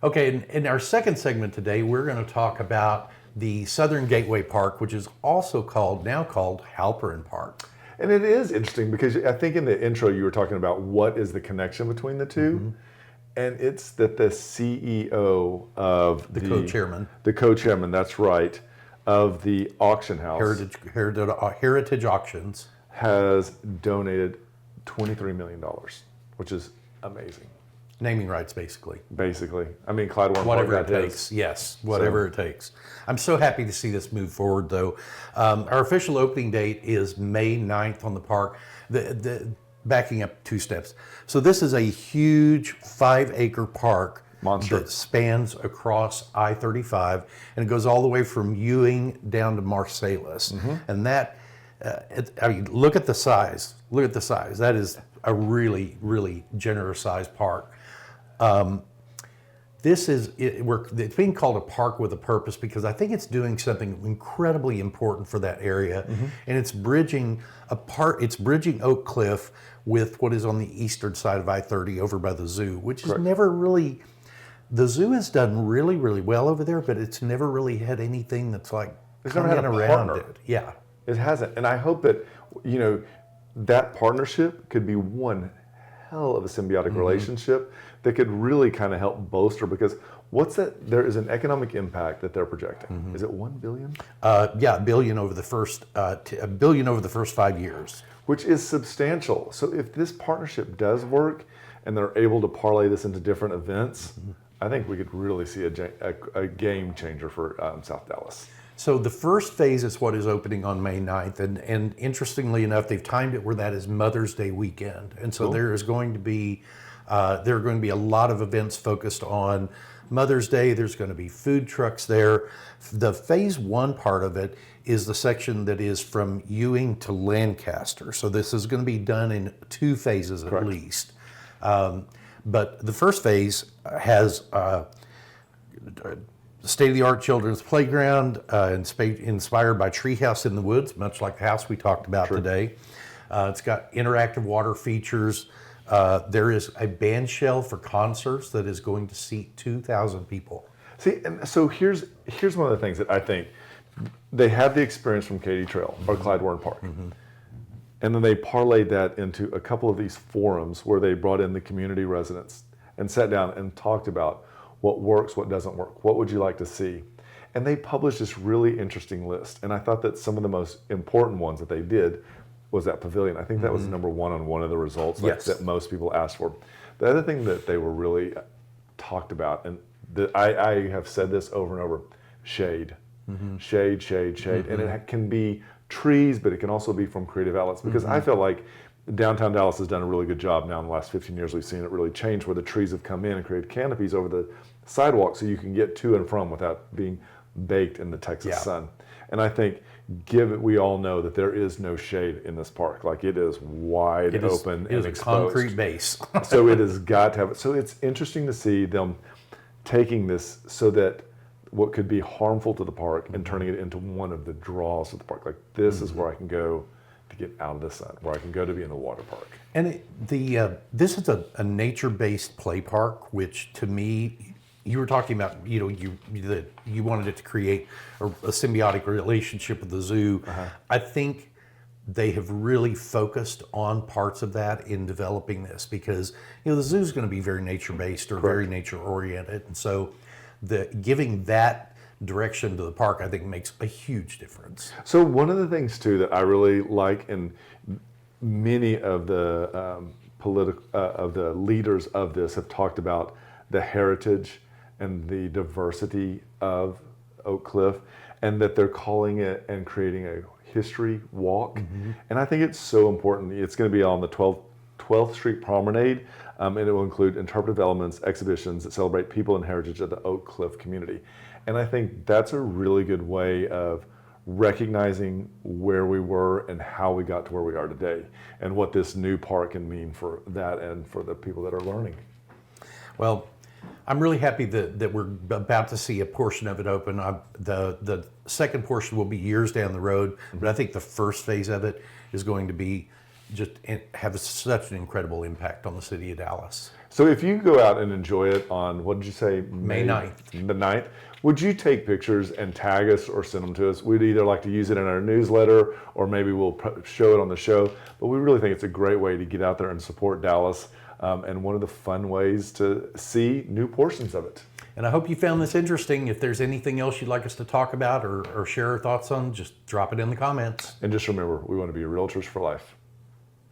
Okay, in our second segment today, we're going to talk about the Southern Gateway Park, which is also now called Halperin Park. And it is interesting because I think in the intro you were talking about what is the connection between the two. And it's that the CEO of The co-chairman. The co-chairman, that's right, of the auction house Heritage Auctions has donated $23 million, which is amazing. Naming rights, basically. Basically. I mean, Clyde Warren Whatever Park it takes, yes, whatever it takes. I'm so happy to see this move forward, though. Our official opening date is May 9th on the park. Backing up 2 steps. So this is a huge 5-acre park Monster. that spans across I-35, and it goes all the way from Ewing down to Marsalis. And that, I mean, look at the size. Look at the size. That is a really, really generous sized park. It's being called a park with a purpose because I think it's doing something incredibly important for that area, and it's bridging Oak Cliff with what is on the eastern side of I-30 over by the zoo, which is never really. The zoo has done really, really well over there, but it's never really had anything that's like never had a around partner. it. Yeah, it hasn't, and I hope that that partnership could be one hell of a symbiotic relationship that could really kind of help bolster, because there is an economic impact that they're projecting. Is it $1 billion? Yeah, $1 billion over the first $1 billion over the first 5 years, which is substantial. So if this partnership does work and they're able to parlay this into different events, I think we could really see a game changer for South Dallas. So the first phase is what is opening on May 9th, and interestingly enough, they've timed it where that is Mother's Day weekend, and so there are going to be a lot of events focused on Mother's Day. There's going to be food trucks there. The phase 1 part of it is the section that is from Ewing to Lancaster. So this is going to be done in 2 phases at least. But the first phase has state-of-the-art children's playground, inspired by Treehouse in the Woods, much like the house we talked about today. It's got interactive water features. There is a band shell for concerts that is going to seat 2,000 people. See, and so here's one of the things that I think they had the experience from Katy Trail or Clyde Warren Park. And then they parlayed that into a couple of these forums where they brought in the community residents and sat down and talked about what works, what doesn't work, what would you like to see. And they published this really interesting list. And I thought that some of the most important ones that they did was that pavilion. I think that was number 1 on one of the results that most people asked for. The other thing that they were really talked about, and I have said this over and over, shade. Shade. And it can be trees, but it can also be from creative outlets, because I feel like downtown Dallas has done a really good job now in the last 15 years. We've seen it really change where the trees have come in and created canopies over the sidewalk so you can get to and from without being baked in the Texas sun. And I think, we all know that there is no shade in this park. Like, it is wide open and exposed. It is a concrete base. So it has got to have it. So it's interesting to see them taking this so that what could be harmful to the park and turning it into one of the draws of the park. Like, this is where I can go to get out of the sun, where I can go to be in the water park. And this is a nature-based play park, which to me, you were talking about, you wanted it to create a symbiotic relationship with the zoo. I think they have really focused on parts of that in developing this, because the zoo is going to be very nature-based or very nature-oriented, and so giving that direction to the park, I think, makes a huge difference. So one of the things too that I really like, and many of the of the leaders of this have talked about the heritage and the diversity of Oak Cliff, and that they're calling it and creating a history walk. And I think it's so important. It's going to be on the 12th Street Promenade, and it will include interpretive elements, exhibitions that celebrate people and heritage of the Oak Cliff community. And I think that's a really good way of recognizing where we were and how we got to where we are today, and what this new park can mean for that and for the people that are learning. Well, I'm really happy that we're about to see a portion of it open. The second portion will be years down the road, but I think the first phase of it is going to be have such an incredible impact on the city of Dallas. So if you go out and enjoy it on, what did you say? May 9th. The 9th. Would you take pictures and tag us or send them to us? We'd either like to use it in our newsletter or maybe we'll show it on the show. But we really think it's a great way to get out there and support Dallas, and one of the fun ways to see new portions of it. And I hope you found this interesting. If there's anything else you'd like us to talk about or share our thoughts on, just drop it in the comments. And just remember, we want to be realtors for life.